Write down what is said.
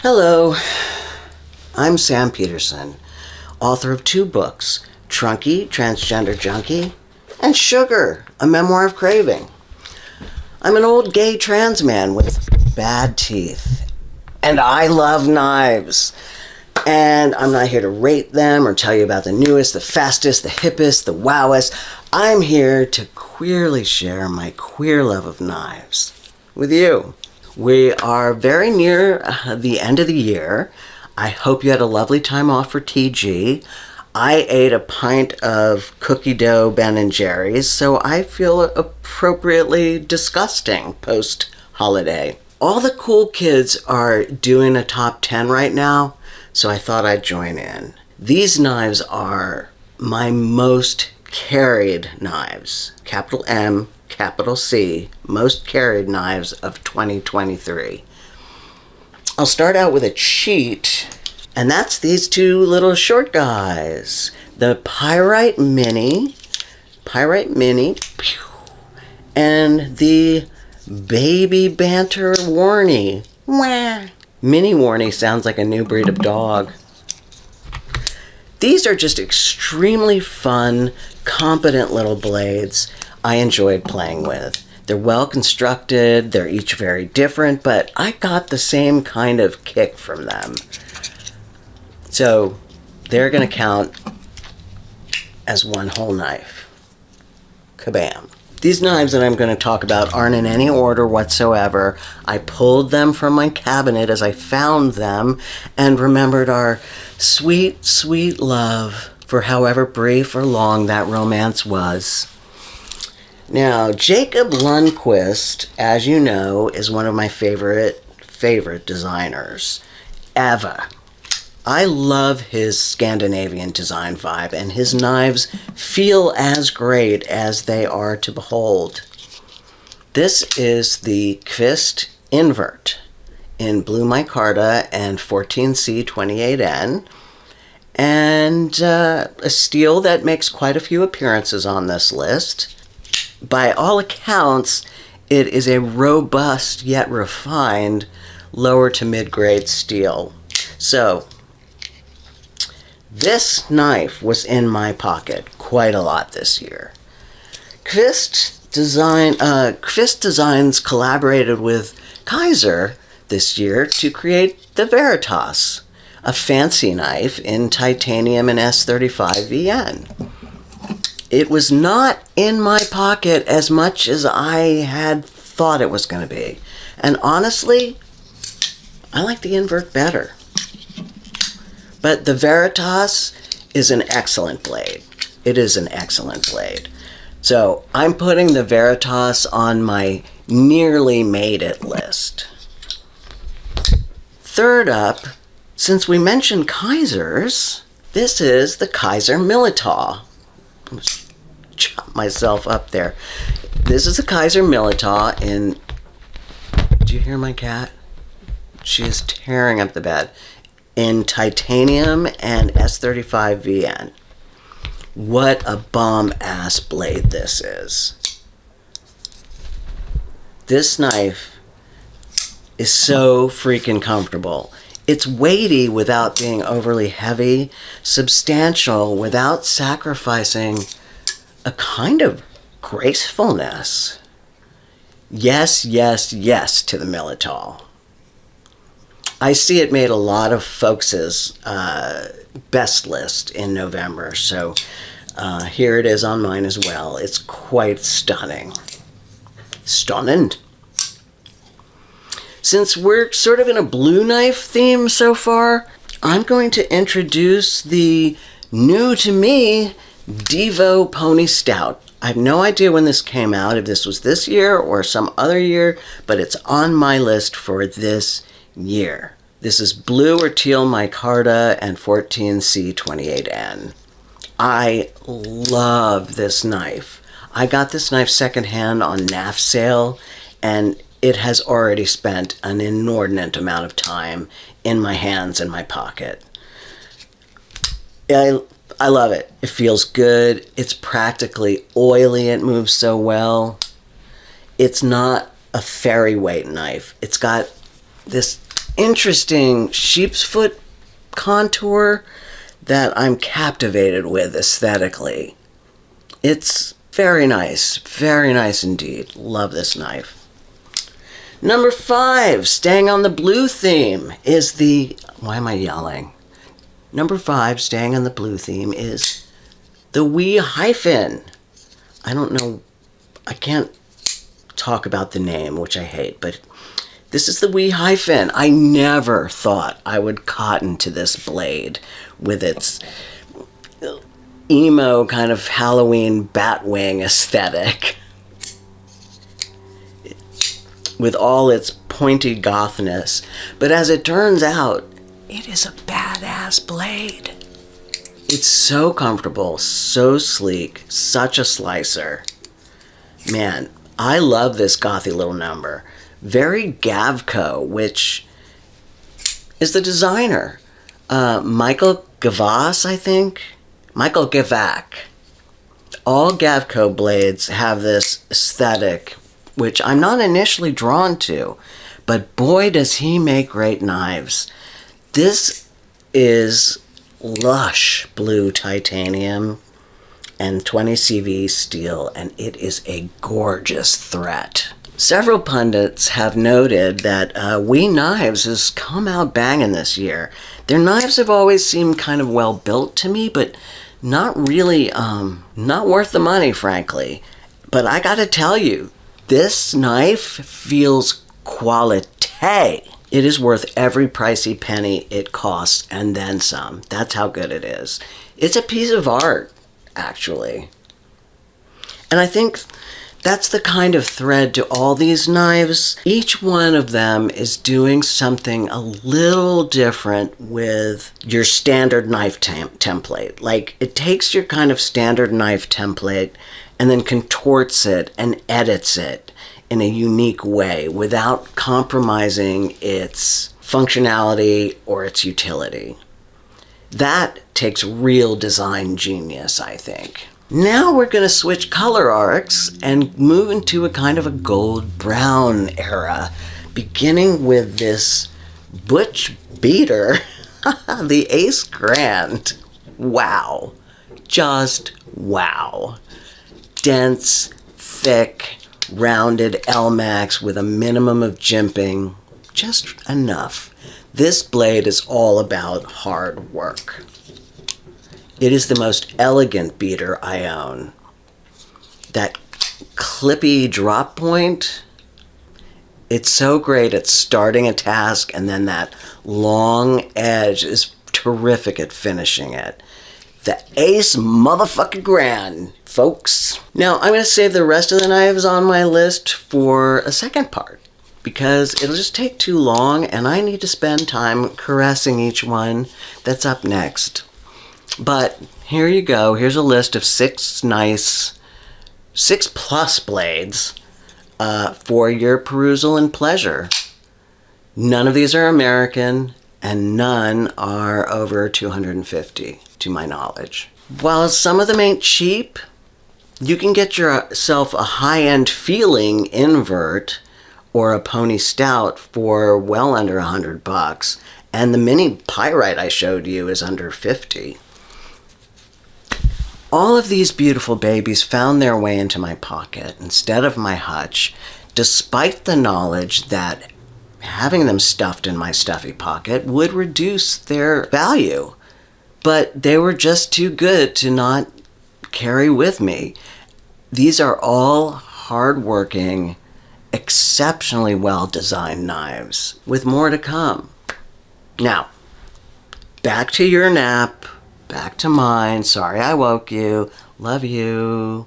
Hello, I'm Sam Peterson, author of 2 books, Trunky, Transgender Junkie, and Sugar, a Memoir of Craving. I'm an old gay trans man with bad teeth, and I love knives. And I'm not here to rate them or tell you about the newest, the fastest, the hippest, the wowest. I'm here to queerly share my queer love of knives with you. We are very near the end of the year. I hope you had a lovely time off for TG. I ate a pint of cookie dough Ben & Jerry's, so I feel appropriately disgusting post-holiday. All the cool kids are doing a top 10 right now, so I thought I'd join in. These knives are my most carried knives, capital M, capital C, most carried knives of 2023. I'll start out with a cheat, and that's these 2 little short guys. The Pyrite Mini, and the Baby Banter Wharnie. Wah. Mini Wharnie sounds like a new breed of dog. These are just extremely fun, competent little blades I enjoyed playing with. They're well constructed, they're each very different, but I got the same kind of kick from them. So they're going to count as one whole knife. Kabam. These knives that I'm going to talk about aren't in any order whatsoever. I pulled them from my cabinet as I found them and remembered our sweet, sweet love for however brief or long that romance was. Now, Jacob Lundquist, as you know, is one of my favorite designers, ever. I love his Scandinavian design vibe, and his knives feel as great as they are to behold. This is the Kvist Invert in blue micarta and 14C28N, and a steel that makes quite a few appearances on this list. By all accounts, it is a robust yet refined lower to mid-grade steel. So, this knife was in my pocket quite a lot this year. Kvist Designs collaborated with Kaiser this year to create the Varatas, a fancy knife in titanium and S35VN. It was not in my pocket as much as I had thought it was going to be. And honestly, I like the Invert better. But the Varatas is an excellent blade. It is an excellent blade. So I'm putting the Varatas on my nearly made it list. Third up, since we mentioned Kaisers, this is the Kaiser Millataw. I'm going to chop myself up there. This is the Kaiser Millataw in... Do you hear my cat? She is tearing up the bed. In titanium and S35VN. What a bomb-ass blade this is. This knife is so freaking comfortable. It's weighty without being overly heavy, substantial without sacrificing a kind of gracefulness. Yes, yes, yes to the Millataw. I see it made a lot of folks' best list in November, so here it is on mine as well. It's quite stunning. Stunning. Since we're sort of in a blue knife theme so far, I'm going to introduce the new to me Devo Pony Stout. I have no idea when this came out, if this was this year or some other year, but it's on my list for this year. This is blue or teal micarta and 14C28N. I love this knife. I got this knife secondhand on NAF sale, and it has already spent an inordinate amount of time in my hands and my pocket. I love it. It feels good. It's practically oily. It moves so well. It's not a fairy weight knife. It's got this interesting sheep's foot contour that I'm captivated with aesthetically. It's very nice indeed. Love this knife. Number 5, staying on the blue theme, is the... Why am I yelling? Number 5, staying on the blue theme, is the Wee Hyphen. I don't know, I can't talk about the name, which I hate, but this is the Wee Hyphen. I never thought I would cotton to this blade with its emo kind of Halloween Batwing aesthetic, with all its pointy gothness. But as it turns out, it is a badass blade. It's so comfortable, so sleek, such a slicer. Man, I love this gothy little number. Very Gavco, which is the designer. Michael Gavas, I think? Michael Gavac. All Gavco blades have this aesthetic, which I'm not initially drawn to, but boy does he make great knives. This is lush blue titanium and 20 CV steel, and it is a gorgeous threat. Several pundits have noted that Wee Knives has come out banging this year. Their knives have always seemed kind of well built to me, but not really, not worth the money, frankly. But I gotta tell you, this knife feels quality. It is worth every pricey penny it costs, and then some. That's how good it is. It's a piece of art, actually. And I think that's the kind of thread to all these knives. Each one of them is doing something a little different with your standard knife template. Like, it takes your kind of standard knife template and then contorts it and edits it in a unique way without compromising its functionality or its utility. That takes real design genius, I think. Now we're going to switch color arcs and move into a kind of a gold-brown era, beginning with this Butch beater, the Ace Grand. Wow. Just wow. Dense, thick, rounded L-Max with a minimum of jimping. Just enough. This blade is all about hard work. It is the most elegant beater I own. That clippy drop point, it's so great at starting a task, and then that long edge is terrific at finishing it. The Ace motherfucking Grand, folks. Now, I'm going to save the rest of the knives on my list for a second part, because it'll just take too long, and I need to spend time caressing each one that's up next. But here you go. Here's a list of 6 plus blades for your perusal and pleasure. None of these are American, and none are over $250, to my knowledge. While some of them ain't cheap, you can get yourself a high-end feeling Invert or a Pony Stout for well under $100, and the mini Pyrite I showed you is under $50. All of these beautiful babies found their way into my pocket instead of my hutch, despite the knowledge that having them stuffed in my stuffy pocket would reduce their value. But they were just too good to not carry with me. These are all hard-working, exceptionally well-designed knives, with more to come. Now, back to your nap. Back to mine. Sorry I woke you. Love you.